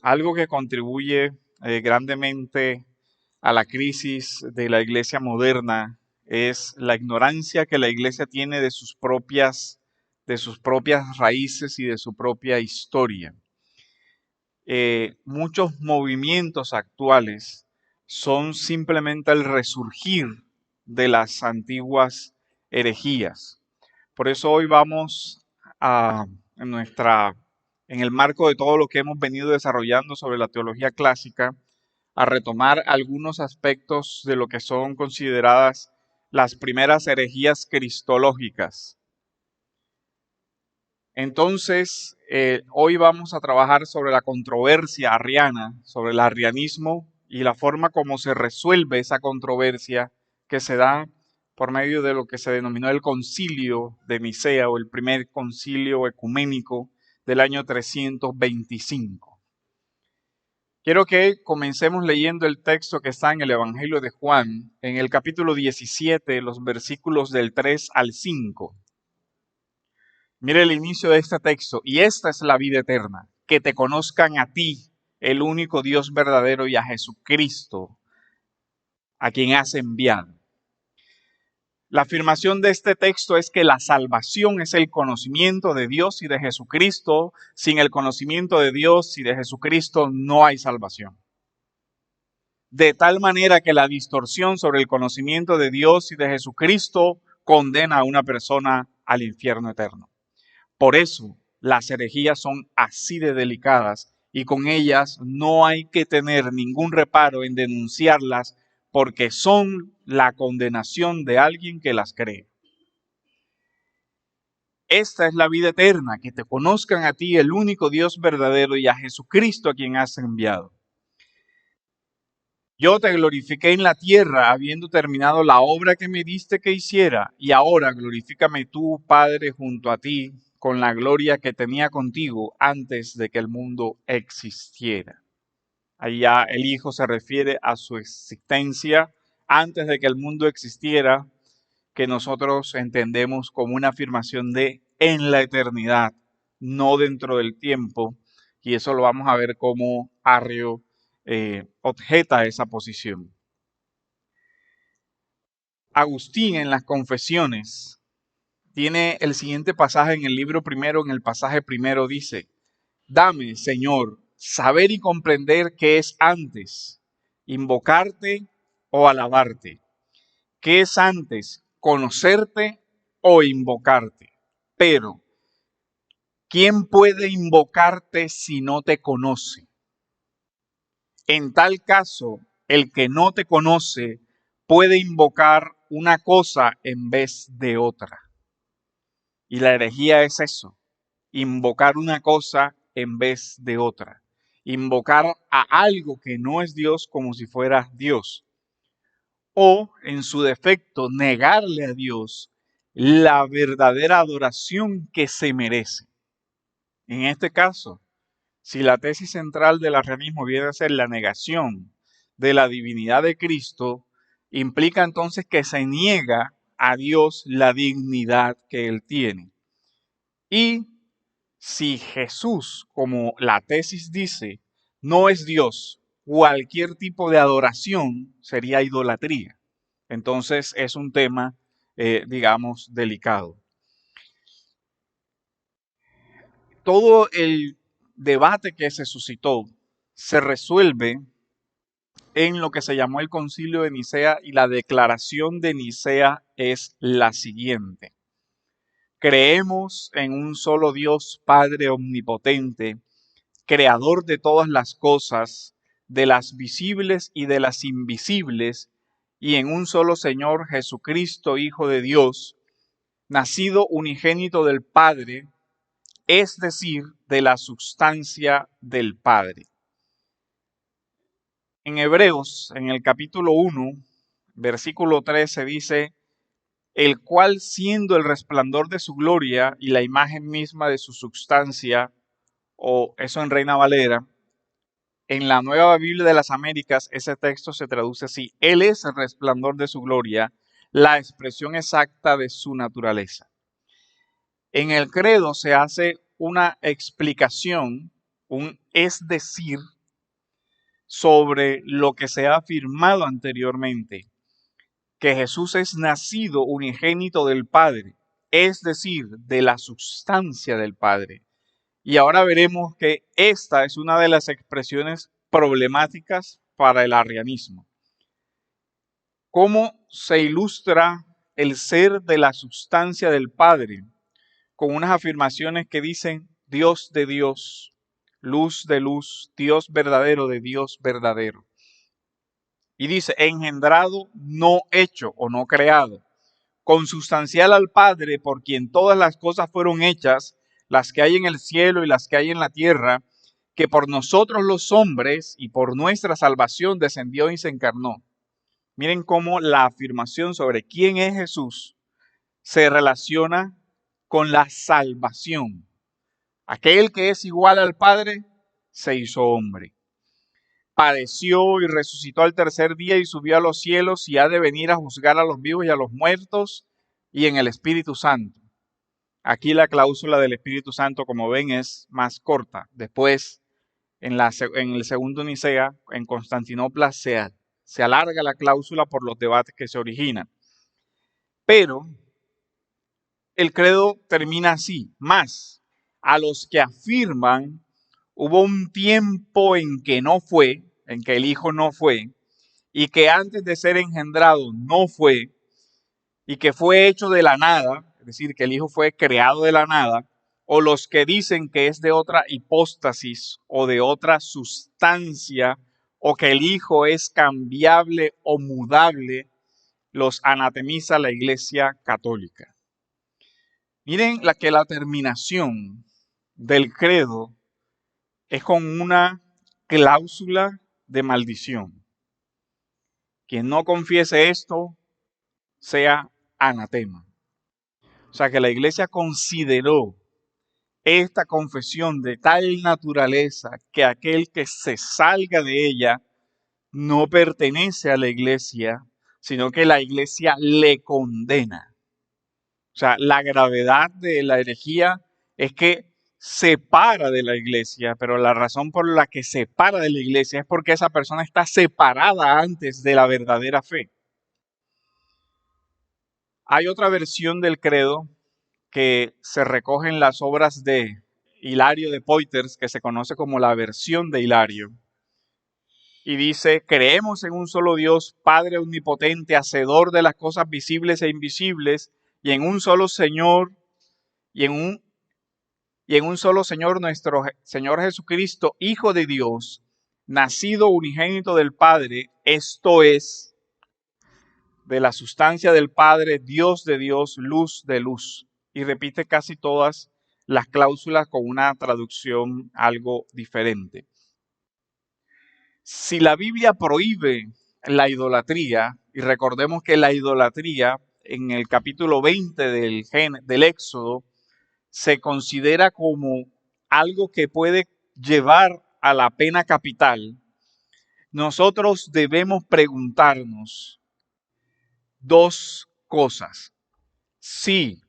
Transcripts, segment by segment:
algo que contribuye grandemente a la crisis de la iglesia moderna es la ignorancia que la iglesia tiene de sus propias raíces y de su propia historia. Muchos movimientos actuales son simplemente el resurgir de las antiguas herejías. Por eso hoy vamos a, en el marco de todo lo que hemos venido desarrollando sobre la teología clásica, a retomar algunos aspectos de lo que son consideradas las primeras herejías cristológicas. Entonces, hoy vamos a trabajar sobre la controversia arriana, sobre el arrianismo y la forma como se resuelve esa controversia que se da por medio de lo que se denominó el Concilio de Nicea o el primer concilio ecuménico del año 325. Quiero que comencemos leyendo el texto que está en el Evangelio de Juan, en el capítulo 17, los versículos del 3 al 5. Mire el inicio de este texto. Y esta es la vida eterna, que te conozcan a ti, el único Dios verdadero, y a Jesucristo, a quien has enviado. La afirmación de este texto es que la salvación es el conocimiento de Dios y de Jesucristo. Sin el conocimiento de Dios y de Jesucristo no hay salvación. De tal manera que la distorsión sobre el conocimiento de Dios y de Jesucristo condena a una persona al infierno eterno. Por eso las herejías son así de delicadas y con ellas no hay que tener ningún reparo en denunciarlas porque son la condenación de alguien que las cree. Esta es la vida eterna, que te conozcan a ti, el único Dios verdadero, y a Jesucristo a quien has enviado. Yo te glorifiqué en la tierra, habiendo terminado la obra que me diste que hiciera, y ahora glorifícame tú, Padre, junto a ti, con la gloria que tenía contigo antes de que el mundo existiera. Allá el Hijo se refiere a su existencia antes de que el mundo existiera, que nosotros entendemos como una afirmación de en la eternidad, no dentro del tiempo, y eso lo vamos a ver como Arrio objeta esa posición. Agustín en las Confesiones tiene el siguiente pasaje en el libro primero, en el pasaje primero dice: dame, Señor, saber y comprender qué es antes, invocarte o alabarte. ¿Qué es antes, conocerte o invocarte? Pero, ¿quién puede invocarte si no te conoce? En tal caso, el que no te conoce puede invocar una cosa en vez de otra. Y la herejía es eso, invocar una cosa en vez de otra. Invocar a algo que no es Dios como si fuera Dios. O, en su defecto, negarle a Dios la verdadera adoración que se merece. En este caso, si la tesis central del arrianismo viene a ser la negación de la divinidad de Cristo, implica entonces que se niega a Dios la dignidad que Él tiene. Y si Jesús, como la tesis dice, no es Dios, cualquier tipo de adoración sería idolatría. Entonces es un tema, digamos, delicado. Todo el debate que se suscitó se resuelve en lo que se llamó el Concilio de Nicea, y la declaración de Nicea es la siguiente: creemos en un solo Dios Padre omnipotente, creador de todas las cosas, de las visibles y de las invisibles, y en un solo Señor Jesucristo, Hijo de Dios, nacido unigénito del Padre, es decir, de la sustancia del Padre. En Hebreos, en el capítulo 1, versículo 13 dice: el cual, siendo el resplandor de su gloria y la imagen misma de su sustancia, o eso en Reina Valera. En la Nueva Biblia de las Américas, ese texto se traduce así: Él es el resplandor de su gloria, la expresión exacta de su naturaleza. En el credo se hace una explicación un es decir sobre lo que se ha afirmado anteriormente, que Jesús es nacido unigénito del Padre, es decir, de la sustancia del Padre. Y ahora veremos que esta es una de las expresiones problemáticas para el arrianismo. ¿Cómo se ilustra el ser de la sustancia del Padre? Con unas afirmaciones que dicen Dios de Dios, luz de luz, Dios verdadero de Dios verdadero. Y dice, engendrado, no hecho o no creado, consustancial al Padre, por quien todas las cosas fueron hechas, las que hay en el cielo y las que hay en la tierra, que por nosotros los hombres y por nuestra salvación descendió y se encarnó. Miren cómo la afirmación sobre quién es Jesús se relaciona con la salvación. Aquel que es igual al Padre se hizo hombre. Padeció y resucitó al tercer día y subió a los cielos y ha de venir a juzgar a los vivos y a los muertos y en el Espíritu Santo. Aquí la cláusula del Espíritu Santo, como ven, es más corta. Después, en el segundo Nicea, en Constantinopla, se alarga la cláusula por los debates que se originan. Pero el credo termina así, más a los que afirman hubo un tiempo en que no fue, en que el Hijo no fue, y que antes de ser engendrado no fue, y que fue hecho de la nada, es decir, que el Hijo fue creado de la nada, o los que dicen que es de otra hipóstasis o de otra sustancia, o que el Hijo es cambiable o mudable, los anatemiza la Iglesia Católica. Miren que la terminación del credo es con una cláusula de maldición. Quien no confiese esto sea anatema. O sea que la Iglesia consideró esta confesión de tal naturaleza que aquel que se salga de ella no pertenece a la Iglesia, sino que la Iglesia le condena. O sea, la gravedad de la herejía es que separa de la Iglesia, pero la razón por la que separa de la Iglesia es porque esa persona está separada antes de la verdadera fe. Hay otra versión del credo que se recoge en las obras de Hilario de Poitiers, que se conoce como la versión de Hilario. Y dice, creemos en un solo Dios, Padre omnipotente, hacedor de las cosas visibles e invisibles, y en un solo Señor, y en un solo Señor, nuestro Señor Jesucristo, Hijo de Dios, nacido unigénito del Padre, esto es, de la sustancia del Padre, Dios de Dios, luz de luz. Y repite casi todas las cláusulas con una traducción algo diferente. Si la Biblia prohíbe la idolatría, y recordemos que la idolatría en el capítulo 20 del Éxodo se considera como algo que puede llevar a la pena capital, nosotros debemos preguntarnos dos cosas. Si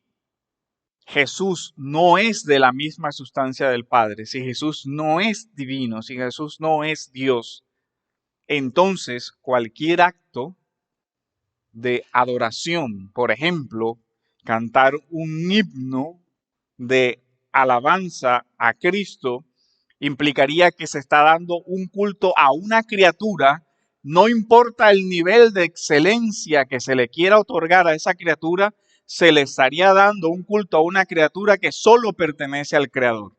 Jesús no es de la misma sustancia del Padre, si Jesús no es divino, si Jesús no es Dios, entonces cualquier acto de adoración, por ejemplo, cantar un himno de alabanza a Cristo, implicaría que se está dando un culto a una criatura, no importa el nivel de excelencia que se le quiera otorgar a esa criatura, se le estaría dando un culto a una criatura que solo pertenece al Creador.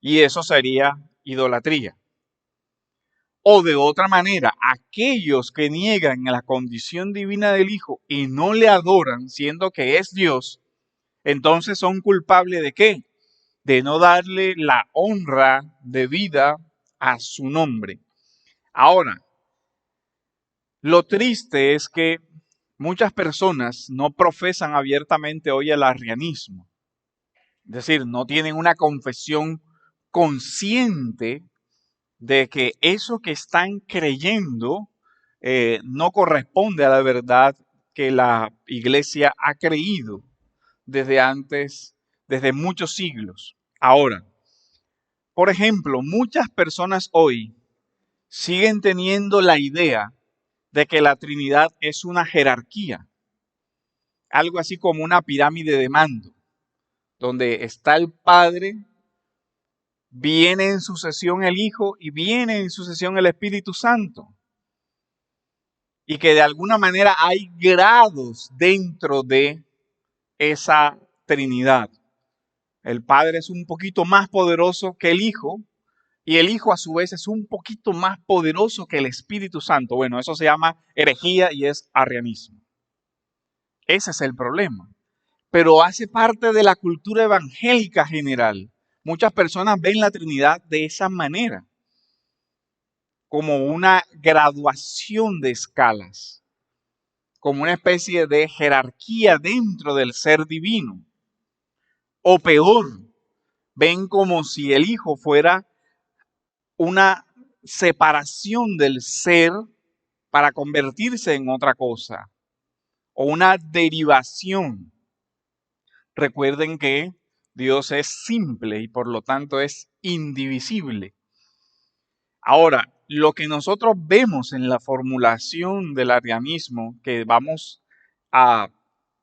Y eso sería idolatría. O de otra manera, aquellos que niegan la condición divina del Hijo y no le adoran, siendo que es Dios, entonces son culpables ¿de qué? De no darle la honra debida a su nombre. Ahora, lo triste es que muchas personas no profesan abiertamente hoy el arrianismo. Es decir, no tienen una confesión consciente de que eso que están creyendo no corresponde a la verdad que la Iglesia ha creído desde antes, desde muchos siglos. Ahora, Por ejemplo, muchas personas hoy siguen teniendo la idea de que la Trinidad es una jerarquía, algo así como una pirámide de mando, donde está el Padre, viene en sucesión el Hijo y viene en sucesión el Espíritu Santo. Y que de alguna manera hay grados dentro de esa Trinidad. El Padre es un poquito más poderoso que el Hijo y el Hijo a su vez es un poquito más poderoso que el Espíritu Santo. Bueno, eso se llama herejía y es arrianismo. Ese es el problema. Pero hace parte de la cultura evangélica general. Muchas personas ven la Trinidad de esa manera, como una graduación de escalas, como una especie de jerarquía dentro del ser divino. O peor, ven como si el Hijo fuera una separación del ser para convertirse en otra cosa, o una derivación. Recuerden que Dios es simple y por lo tanto es indivisible. Ahora, lo que nosotros vemos en la formulación del arrianismo que vamos a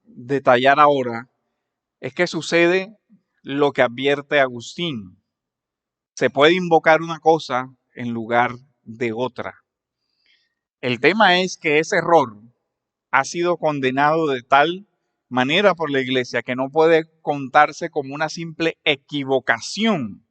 detallar ahora es que sucede lo que advierte Agustín. Se puede invocar una cosa en lugar de otra. El tema es que ese error ha sido condenado de tal manera por la Iglesia que no puede contarse como una simple equivocación,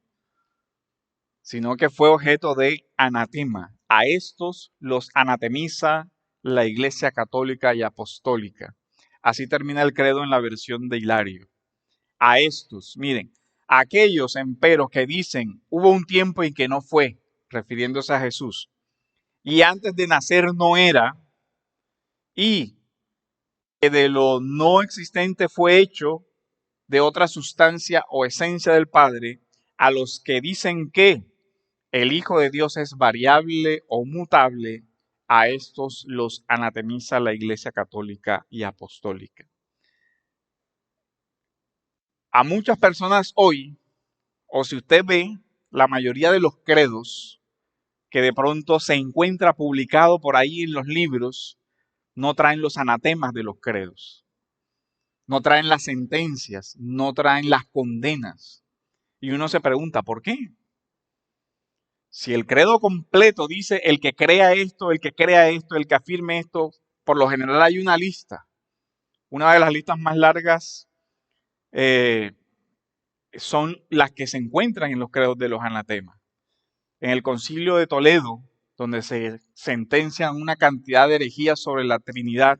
sino que fue objeto de anatema. A estos los anatemiza la Iglesia católica y apostólica. Así termina el credo en la versión de Hilario. A estos, miren, aquellos empero que dicen hubo un tiempo en que no fue, refiriéndose a Jesús, y antes de nacer no era, y que de lo no existente fue hecho de otra sustancia o esencia del Padre, a los que dicen que el Hijo de Dios es variable o mutable, a estos los anatemiza la Iglesia católica y apostólica. A muchas personas hoy, o si usted ve, la mayoría de los credos que de pronto se encuentra publicado por ahí en los libros, no traen los anatemas de los credos. No traen las sentencias, no traen las condenas. Y uno se pregunta, ¿por qué? Si el credo completo dice el que crea esto, el que crea esto, el que afirme esto, por lo general hay una lista. Una de las listas más largas son las que se encuentran en los credos de los anatemas. En el Concilio de Toledo, donde se sentencian una cantidad de herejías sobre la Trinidad,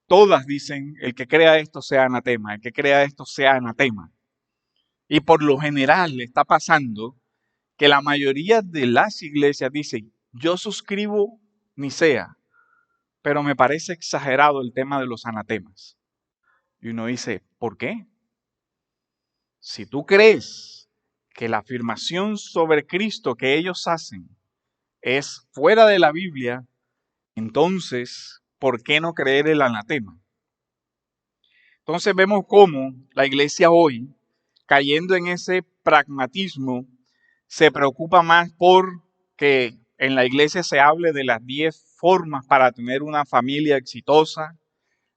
todas dicen el que crea esto sea anatema, el que crea esto sea anatema. Y por lo general está pasando que la mayoría de las iglesias dicen, yo suscribo Nicea, pero me parece exagerado el tema de los anatemas. Y uno dice, ¿por qué? Si tú crees que la afirmación sobre Cristo que ellos hacen es fuera de la Biblia, entonces, ¿por qué no creer el anatema? Entonces vemos cómo la iglesia hoy, cayendo en ese pragmatismo, se preocupa más por que en la iglesia se hable de las 10 formas para tener una familia exitosa,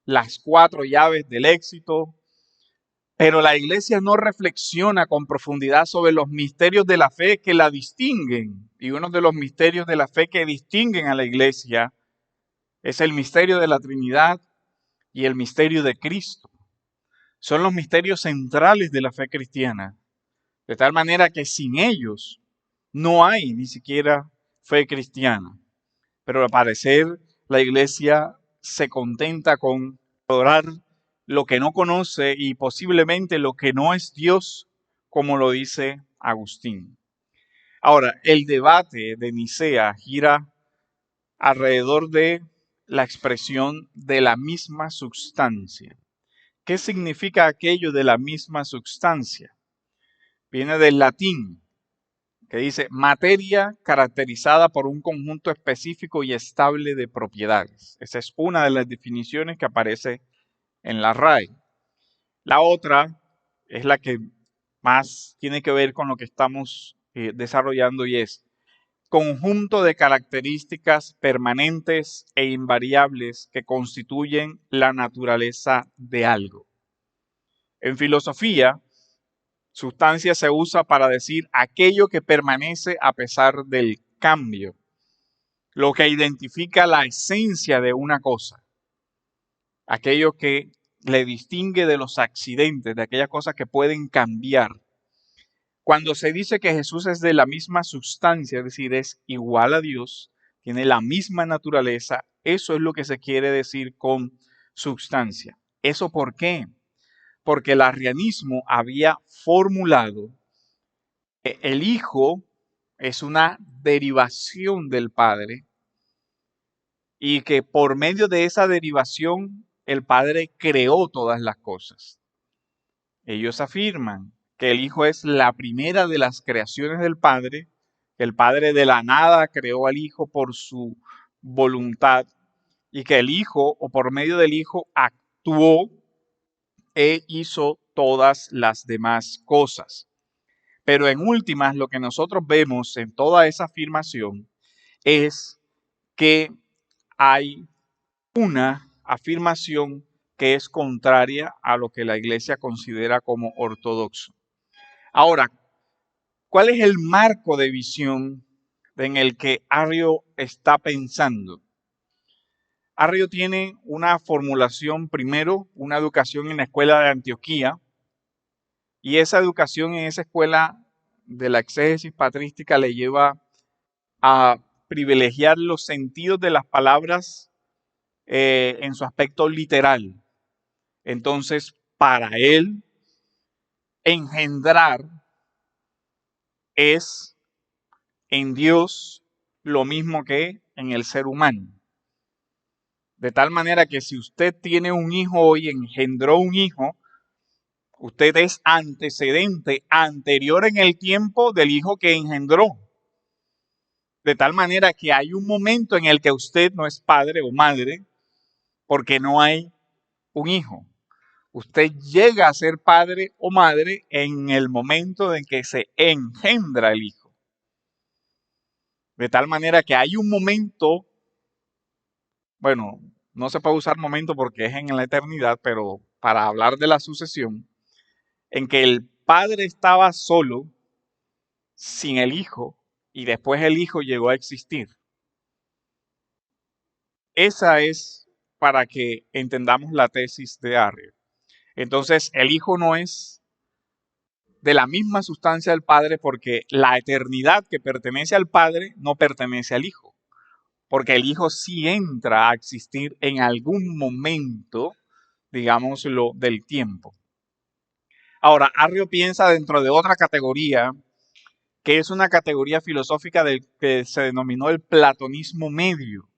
las 4 llaves del éxito, pero la iglesia no reflexiona con profundidad sobre los misterios de la fe que la distinguen. Y uno de los misterios de la fe que distinguen a la iglesia es el misterio de la Trinidad y el misterio de Cristo. Son los misterios centrales de la fe cristiana, de tal manera que sin ellos no hay ni siquiera fe cristiana. Pero al parecer la iglesia se contenta con adorar lo que no conoce y posiblemente lo que no es Dios, como lo dice Agustín. Ahora, el debate de Nicea gira alrededor de la expresión de la misma sustancia. ¿Qué significa aquello de la misma sustancia? Viene del latín, que dice materia caracterizada por un conjunto específico y estable de propiedades. Esa es una de las definiciones que aparece en la RAE. La otra es la que más tiene que ver con lo que estamos desarrollando, y es conjunto de características permanentes e invariables que constituyen la naturaleza de algo. En filosofía, sustancia se usa para decir aquello que permanece a pesar del cambio, lo que identifica la esencia de una cosa, aquello que le distingue de los accidentes, de aquellas cosas que pueden cambiar. Cuando se dice que Jesús es de la misma sustancia, es decir, es igual a Dios, tiene la misma naturaleza, eso es lo que se quiere decir con sustancia. ¿Eso por qué? Porque el arrianismo había formulado que el Hijo es una derivación del Padre y que por medio de esa derivación el Padre creó todas las cosas. Ellos afirman que el Hijo es la primera de las creaciones del Padre, que el Padre de la nada creó al Hijo por su voluntad y que el Hijo, o por medio del Hijo, actuó e hizo todas las demás cosas. Pero en últimas, lo que nosotros vemos en toda esa afirmación es que hay una afirmación que es contraria a lo que la Iglesia considera como ortodoxo. Ahora, ¿cuál es el marco de visión en el que Arrio está pensando? Arrio tiene una formulación, primero, una educación en la escuela de Antioquía, y esa educación en esa escuela de la exégesis patrística le lleva a privilegiar los sentidos de las palabras en su aspecto literal. Entonces, para él, engendrar es en Dios lo mismo que en el ser humano. De tal manera que si usted tiene un hijo hoy, engendró un hijo, usted es antecedente, anterior en el tiempo del hijo que engendró. De tal manera que hay un momento en el que usted no es padre o madre porque no hay un hijo. Usted llega a ser padre o madre en el momento en que se engendra el hijo. De tal manera que hay un momento, bueno, no se puede usar momento porque es en la eternidad, pero para hablar de la sucesión, en que el padre estaba solo, sin el hijo, y después el hijo llegó a existir. Esa es para que entendamos la tesis de Arrio. Entonces, el hijo no es de la misma sustancia del Padre porque la eternidad que pertenece al Padre no pertenece al Hijo. Porque el Hijo sí entra a existir en algún momento, digámoslo, del tiempo. Ahora, Arrio piensa dentro de otra categoría, que es una categoría filosófica que se denominó el platonismo medio.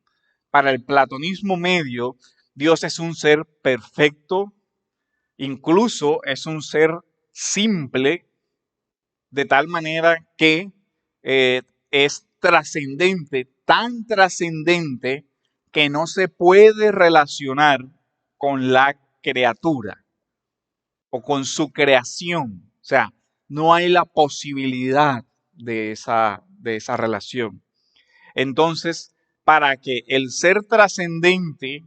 Para el platonismo medio, Dios es un ser perfecto, incluso es un ser simple, de tal manera que es trascendente, tan trascendente que no se puede relacionar con la criatura o con su creación. O sea, no hay la posibilidad de esa relación. Entonces, para que el ser trascendente,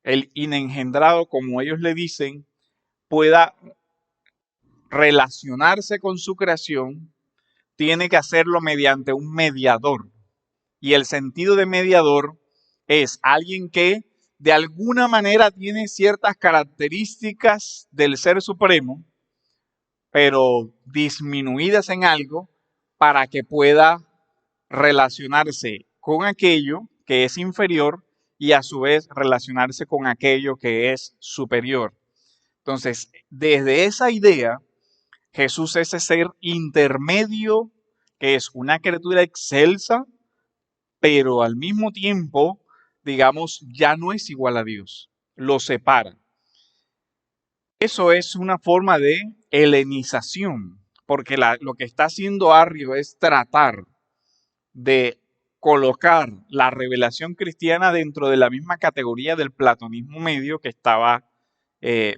el inengendrado, como ellos le dicen, pueda relacionarse con su creación, tiene que hacerlo mediante un mediador. Y el sentido de mediador es alguien que de alguna manera tiene ciertas características del Ser Supremo, pero disminuidas en algo para que pueda relacionarse con aquello que es inferior y a su vez relacionarse con aquello que es superior. Entonces, desde esa idea, Jesús es ese ser intermedio que es una criatura excelsa, pero al mismo tiempo, digamos, ya no es igual a Dios, lo separa. Eso es una forma de helenización, porque lo que está haciendo Arrio es tratar de colocar la revelación cristiana dentro de la misma categoría del platonismo medio que estaba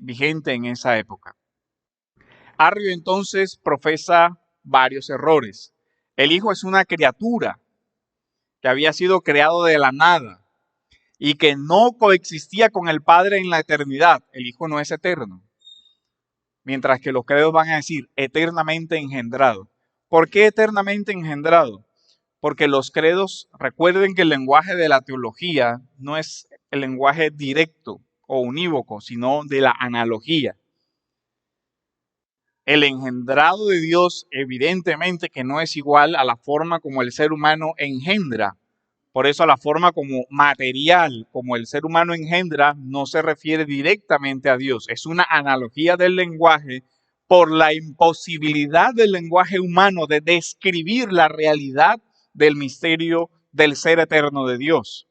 vigente en esa época. Arrio entonces profesa varios errores. El Hijo es una criatura que había sido creado de la nada y que no coexistía con el Padre en la eternidad. El Hijo no es eterno. Mientras que los credos van a decir eternamente engendrado. ¿Por qué eternamente engendrado? Porque los credos, recuerden que el lenguaje de la teología no es el lenguaje directo o unívoco, sino de la analogía. El engendrado de Dios, evidentemente que no es igual a la forma como el ser humano engendra. Por eso a la forma como material, como el ser humano engendra, no se refiere directamente a Dios. Es una analogía del lenguaje por la imposibilidad del lenguaje humano de describir la realidad del misterio del ser eterno de Dios.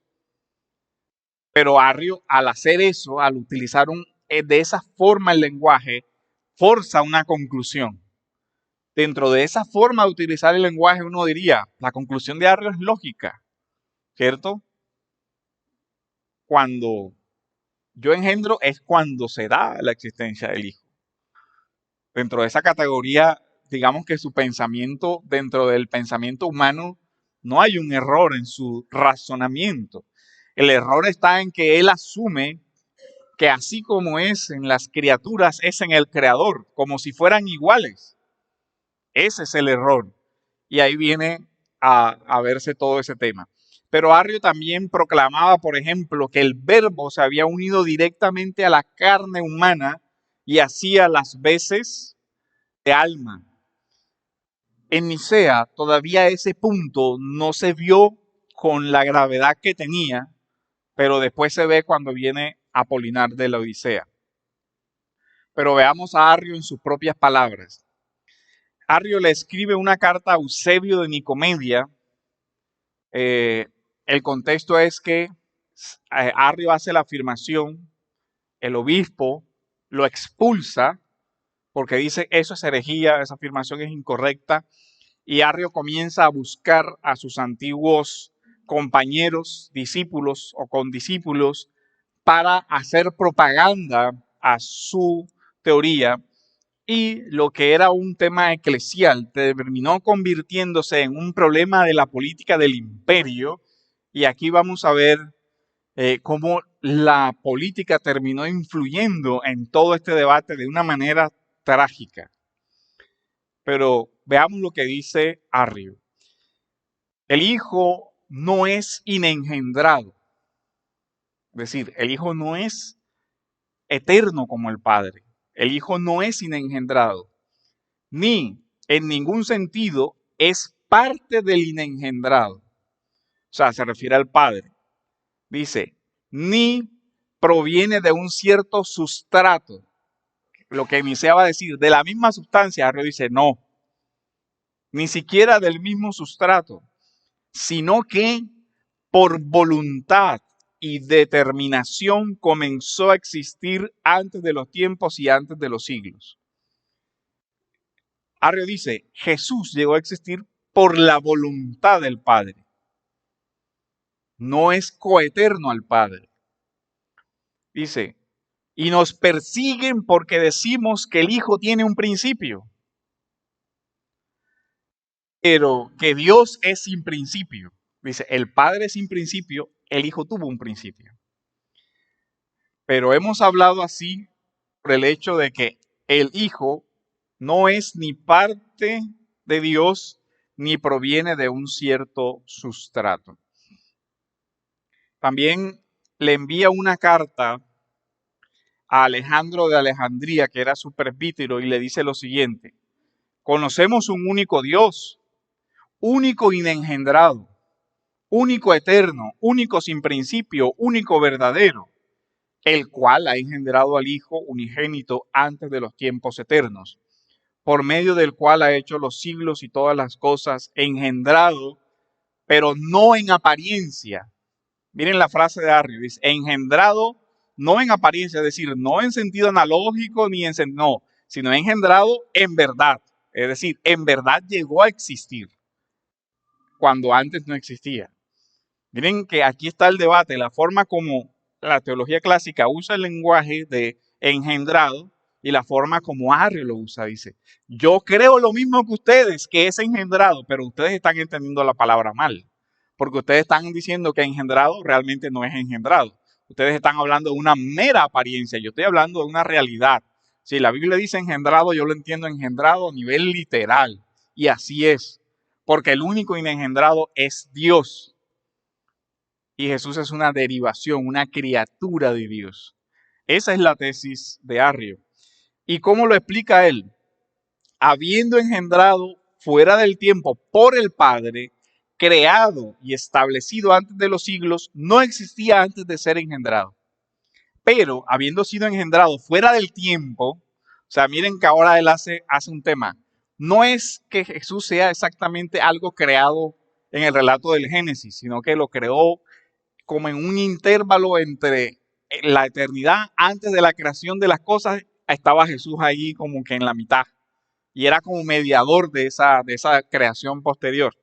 Pero Arrio, al hacer eso, al utilizar de esa forma el lenguaje, forza una conclusión. Dentro de esa forma de utilizar el lenguaje, uno diría, la conclusión de Arrio es lógica, ¿cierto? Cuando yo engendro es cuando se da la existencia del Hijo. Dentro de esa categoría, digamos que su pensamiento, dentro del pensamiento humano, no hay un error en su razonamiento. El error está en que él asume que así como es en las criaturas, es en el Creador, como si fueran iguales. Ese es el error. Y ahí viene a verse todo ese tema. Pero Arrio también proclamaba, por ejemplo, que el Verbo se había unido directamente a la carne humana y hacía las veces de alma. En Nicea todavía ese punto no se vio con la gravedad que tenía, pero después se ve cuando viene Apolinar de la Odisea. Pero veamos a Arrio en sus propias palabras. Arrio le escribe una carta a Eusebio de Nicomedia. El contexto es que Arrio hace la afirmación, el obispo lo expulsa porque dice eso es herejía, esa afirmación es incorrecta, y Arrio comienza a buscar a sus antiguos compañeros, discípulos o condiscípulos para hacer propaganda a su teoría. Y lo que era un tema eclesial terminó convirtiéndose en un problema de la política del imperio. Y aquí vamos a ver cómo la política terminó influyendo en todo este debate de una manera trágica. Pero veamos lo que dice Arrio. El Hijo no es inengendrado. Es decir, el Hijo no es eterno como el Padre. El Hijo no es inengendrado. Ni en ningún sentido es parte del inengendrado. O sea, se refiere al Padre. Dice, ni proviene de un cierto sustrato. Lo que Nicea va a decir, de la misma sustancia, Arrio dice, no. Ni siquiera del mismo sustrato, sino que por voluntad y determinación comenzó a existir antes de los tiempos y antes de los siglos. Arrio dice, Jesús llegó a existir por la voluntad del Padre. No es coeterno al Padre. Dice, y nos persiguen porque decimos que el Hijo tiene un principio, pero que Dios es sin principio. Dice, el Padre es sin principio, el Hijo tuvo un principio. Pero hemos hablado así por el hecho de que el Hijo no es ni parte de Dios ni proviene de un cierto sustrato. También le envía una carta a Alejandro de Alejandría, que era su presbítero, y le dice lo siguiente: conocemos un único Dios, único inengendrado, único eterno, único sin principio, único verdadero, el cual ha engendrado al Hijo unigénito antes de los tiempos eternos, por medio del cual ha hecho los siglos y todas las cosas, engendrado, pero no en apariencia. Miren la frase de Arrio, dice, engendrado no en apariencia, es decir, no en sentido analógico, ni en no, sino engendrado en verdad. Es decir, en verdad llegó a existir, cuando antes no existía. Miren que aquí está el debate, la forma como la teología clásica usa el lenguaje de engendrado y la forma como Arrio lo usa. Dice, yo creo lo mismo que ustedes, que es engendrado, pero ustedes están entendiendo la palabra mal, porque ustedes están diciendo que engendrado realmente no es engendrado. Ustedes están hablando de una mera apariencia, yo estoy hablando de una realidad. Si la Biblia dice engendrado, yo lo entiendo engendrado a nivel literal, y así es, porque el único inengendrado es Dios. Y Jesús es una derivación, una criatura de Dios. Esa es la tesis de Arrio. ¿Y cómo lo explica él? Habiendo engendrado fuera del tiempo por el Padre, creado y establecido antes de los siglos, no existía antes de ser engendrado. Pero habiendo sido engendrado fuera del tiempo, o sea, miren que ahora él hace un tema. No es que Jesús sea exactamente algo creado en el relato del Génesis, sino que lo creó como en un intervalo entre la eternidad, antes de la creación de las cosas, estaba Jesús ahí como que en la mitad. Y era como mediador de esa creación posterior.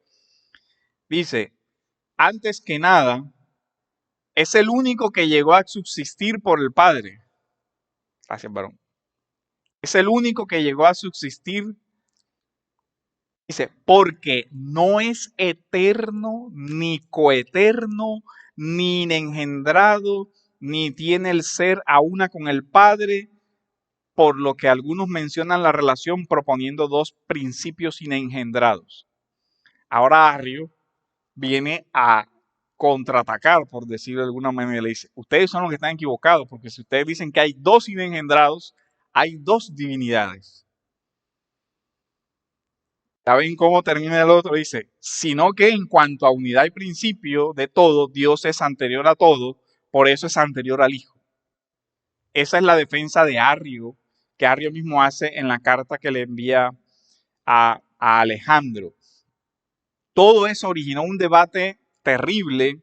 Dice, antes que nada, es el único que llegó a subsistir por el Padre. Gracias, varón. Es el único que llegó a subsistir. Dice, porque no es eterno, ni coeterno, ni engendrado, ni tiene el ser a una con el Padre, por lo que algunos mencionan la relación proponiendo dos principios inengendrados. Ahora Arrio viene a contraatacar, por decirlo de alguna manera, le dice, ustedes son los que están equivocados, porque si ustedes dicen que hay dos inengendrados, hay dos divinidades. ¿Saben cómo termina el otro? Dice, sino que en cuanto a unidad y principio de todo, Dios es anterior a todo, por eso es anterior al Hijo. Esa es la defensa de Arrio, que Arrio mismo hace en la carta que le envía a Alejandro. Todo eso originó un debate terrible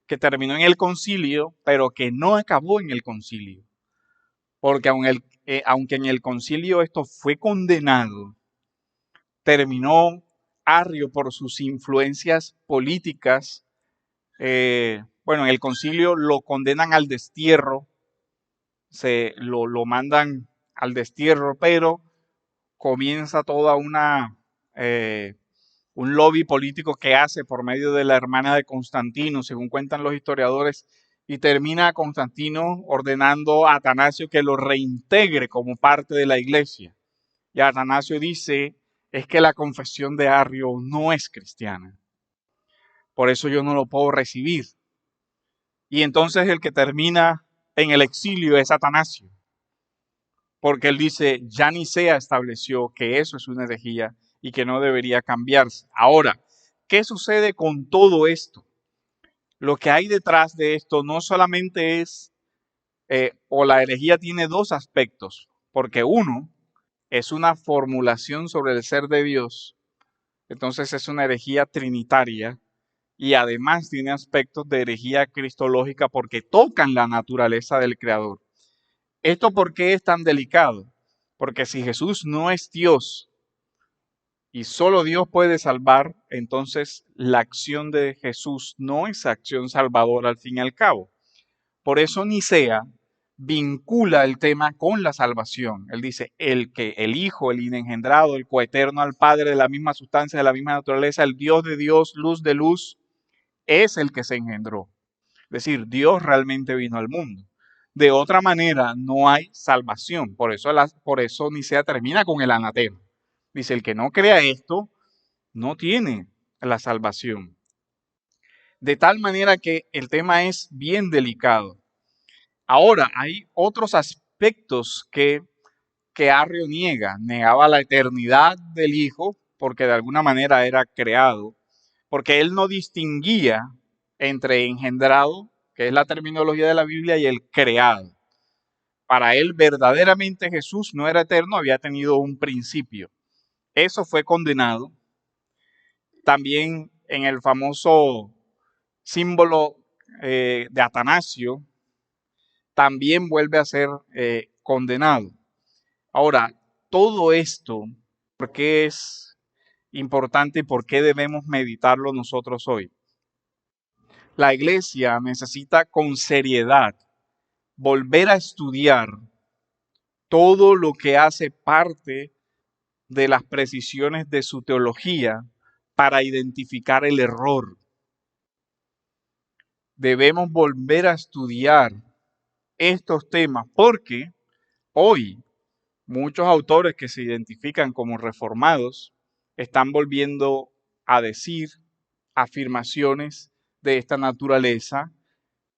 que terminó en el concilio, pero que no acabó en el concilio. Porque aunque en el concilio esto fue condenado, terminó Arrio por sus influencias políticas. Bueno, en el concilio lo condenan al destierro, lo mandan al destierro, pero comienza toda un lobby político que hace por medio de la hermana de Constantino, según cuentan los historiadores, y termina Constantino ordenando a Atanasio que lo reintegre como parte de la iglesia. Y Atanasio dice, es que la confesión de Arrio no es cristiana. Por eso yo no lo puedo recibir. Y entonces el que termina en el exilio es Atanasio. Porque él dice, ya Nicea estableció que eso es una herejía y que no debería cambiarse. Ahora, ¿qué sucede con todo esto? Lo que hay detrás de esto no solamente es, o la herejía tiene dos aspectos, porque uno es una formulación sobre el ser de Dios, entonces es una herejía trinitaria, y además tiene aspectos de herejía cristológica porque tocan la naturaleza del Creador. ¿Esto por qué es tan delicado? Porque si Jesús no es Dios y solo Dios puede salvar, entonces la acción de Jesús no es acción salvadora al fin y al cabo. Por eso Nicea vincula el tema con la salvación. Él dice, el Hijo, el inengendrado, el coeterno al Padre de la misma sustancia, de la misma naturaleza, el Dios de Dios, luz de luz, es el que se engendró. Es decir, Dios realmente vino al mundo. De otra manera, no hay salvación. Por eso Nicea termina con el anatema. Dice, el que no crea esto, no tiene la salvación. De tal manera que el tema es bien delicado. Ahora, hay otros aspectos que Arrio niega. Negaba la eternidad del Hijo, porque de alguna manera era creado, porque él no distinguía entre engendrado, que es la terminología de la Biblia, y el creado. Para él verdaderamente Jesús no era eterno, había tenido un principio. Eso fue condenado. También en el famoso símbolo de Atanasio, también vuelve a ser condenado. Ahora, todo esto, ¿por qué es importante y por qué debemos meditarlo nosotros hoy? La iglesia necesita con seriedad volver a estudiar todo lo que hace parte de las precisiones de su teología para identificar el error. Debemos volver a estudiar estos temas porque hoy muchos autores que se identifican como reformados están volviendo a decir afirmaciones de esta naturaleza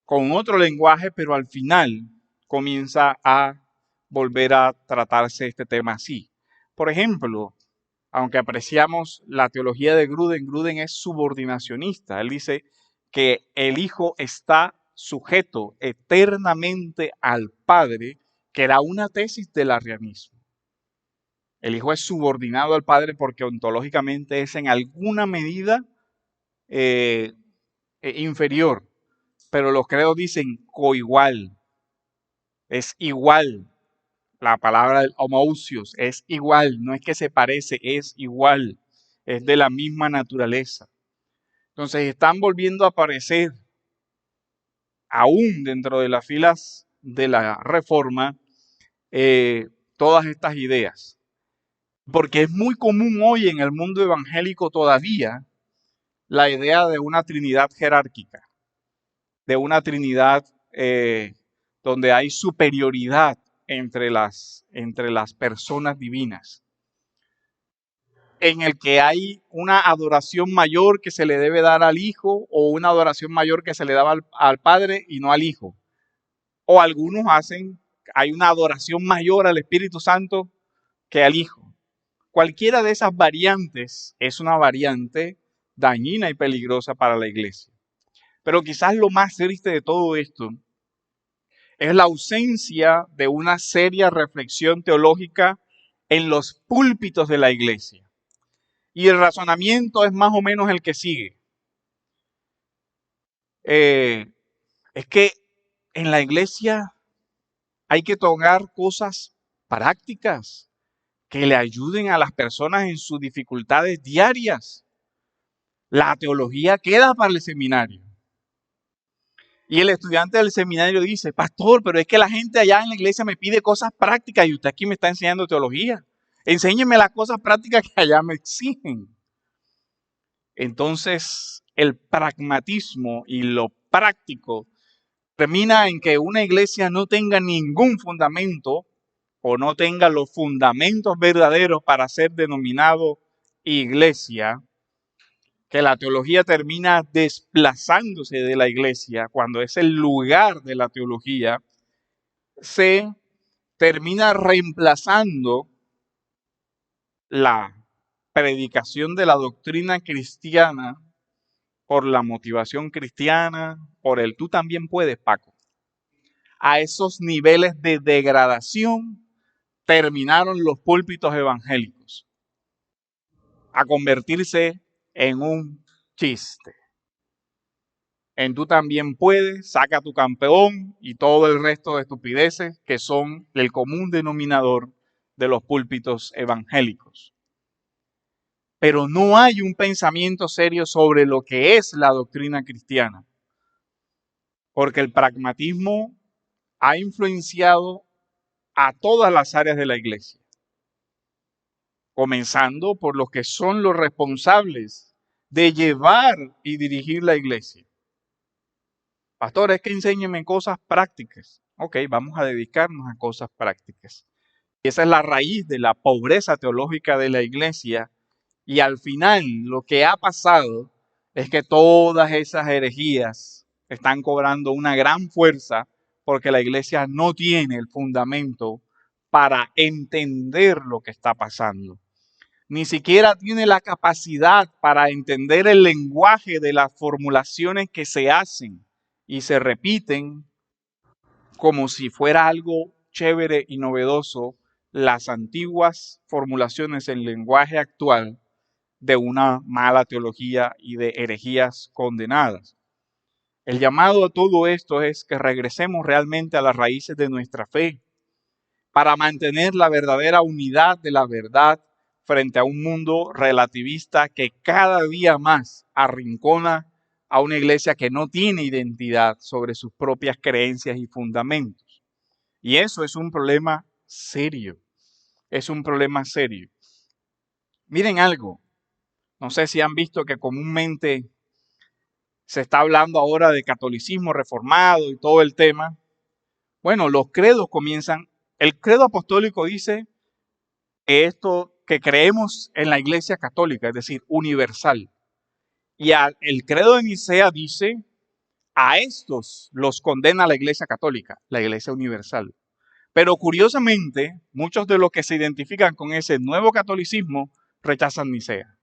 con otro lenguaje, pero al final comienza a volver a tratarse este tema así. Por ejemplo, aunque apreciamos la teología de Gruden, Gruden es subordinacionista. Él dice que el Hijo está sujeto eternamente al Padre, que era una tesis del arrianismo. El Hijo es subordinado al Padre porque ontológicamente es en alguna medida inferior, pero los credos dicen coigual, es igual. La palabra homousios es igual, no es que se parece, es igual, es de la misma naturaleza. Entonces están volviendo a aparecer, aún dentro de las filas de la Reforma, todas estas ideas. Porque es muy común hoy en el mundo evangélico todavía la idea de una Trinidad jerárquica, de una Trinidad donde hay superioridad entre las personas divinas, en el que hay una adoración mayor que se le debe dar al Hijo o una adoración mayor que se le daba al Padre y no al Hijo. O algunos hay una adoración mayor al Espíritu Santo que al Hijo. Cualquiera de esas variantes es una variante dañina y peligrosa para la iglesia. Pero quizás lo más triste de todo esto es la ausencia de una seria reflexión teológica en los púlpitos de la iglesia. Y el razonamiento es más o menos el que sigue. Es que en la iglesia hay que tocar cosas prácticas que le ayuden a las personas en sus dificultades diarias. La teología queda para el seminario. Y el estudiante del seminario dice, pastor, pero es que la gente allá en la iglesia me pide cosas prácticas y usted aquí me está enseñando teología. Enséñeme las cosas prácticas que allá me exigen. Entonces, el pragmatismo y lo práctico termina en que una iglesia no tenga ningún fundamento o no tenga los fundamentos verdaderos para ser denominado iglesia, que la teología termina desplazándose de la iglesia cuando es el lugar de la teología, se termina reemplazando la predicación de la doctrina cristiana por la motivación cristiana, por el tú también puedes, Paco. A esos niveles de degradación terminaron los púlpitos evangélicos, a convertirse en un chiste. En tú también puedes, saca tu campeón y todo el resto de estupideces que son el común denominador de los púlpitos evangélicos. Pero no hay un pensamiento serio sobre lo que es la doctrina cristiana, porque el pragmatismo ha influenciado a todas las áreas de la iglesia, comenzando por los que son los responsables de llevar y dirigir la iglesia. Pastor, es que enséñeme cosas prácticas. Ok, vamos a dedicarnos a cosas prácticas. Y esa es la raíz de la pobreza teológica de la iglesia. Y al final lo que ha pasado es que todas esas herejías están cobrando una gran fuerza porque la iglesia no tiene el fundamento para entender lo que está pasando. Ni siquiera tiene la capacidad para entender el lenguaje de las formulaciones que se hacen y se repiten como si fuera algo chévere y novedoso las antiguas formulaciones en lenguaje actual de una mala teología y de herejías condenadas. El llamado a todo esto es que regresemos realmente a las raíces de nuestra fe para mantener la verdadera unidad de la verdad frente a un mundo relativista que cada día más arrincona a una iglesia que no tiene identidad sobre sus propias creencias y fundamentos. Y eso es un problema serio. Es un problema serio. Miren algo. No sé si han visto que comúnmente se está hablando ahora de catolicismo reformado y todo el tema. Bueno, los credos comienzan. El credo apostólico dice que creemos en la Iglesia católica, es decir, universal. Y el credo de Nicea dice, a estos los condena la Iglesia católica, la Iglesia universal. Pero curiosamente, muchos de los que se identifican con ese nuevo catolicismo rechazan Nicea.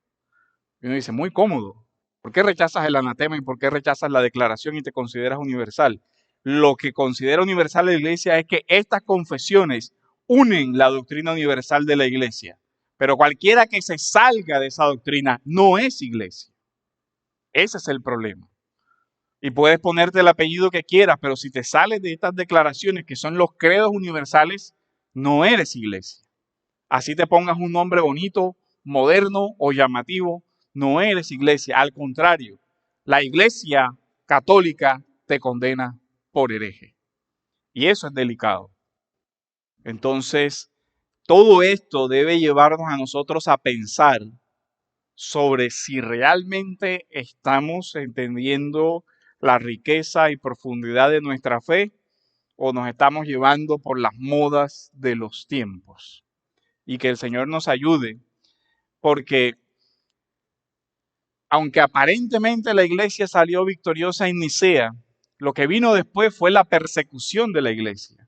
Y uno dice, muy cómodo. ¿Por qué rechazas el anatema y por qué rechazas la declaración y te consideras universal? Lo que considera universal la Iglesia es que estas confesiones unen la doctrina universal de la Iglesia. Pero cualquiera que se salga de esa doctrina no es Iglesia. Ese es el problema. Y puedes ponerte el apellido que quieras, pero si te sales de estas declaraciones que son los credos universales, no eres Iglesia. Así te pongas un nombre bonito, moderno o llamativo, no eres Iglesia. Al contrario, la Iglesia católica te condena por hereje. Y eso es delicado. Entonces, todo esto debe llevarnos a nosotros a pensar sobre si realmente estamos entendiendo la riqueza y profundidad de nuestra fe o nos estamos llevando por las modas de los tiempos. Y que el Señor nos ayude, porque aunque aparentemente la iglesia salió victoriosa en Nicea, lo que vino después fue la persecución de la iglesia.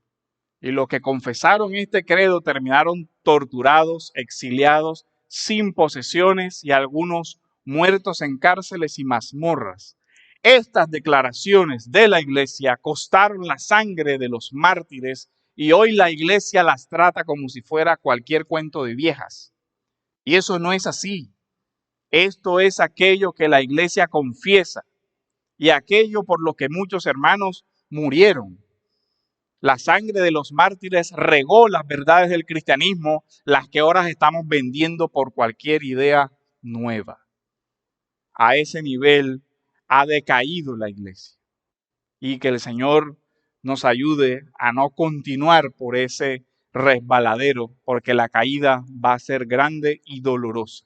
Y los que confesaron este credo terminaron torturados, exiliados, sin posesiones y algunos muertos en cárceles y mazmorras. Estas declaraciones de la iglesia costaron la sangre de los mártires y hoy la iglesia las trata como si fuera cualquier cuento de viejas. Y eso no es así. Esto es aquello que la iglesia confiesa y aquello por lo que muchos hermanos murieron. La sangre de los mártires regó las verdades del cristianismo, las que ahora estamos vendiendo por cualquier idea nueva. A ese nivel ha decaído la iglesia. Y que el Señor nos ayude a no continuar por ese resbaladero, porque la caída va a ser grande y dolorosa.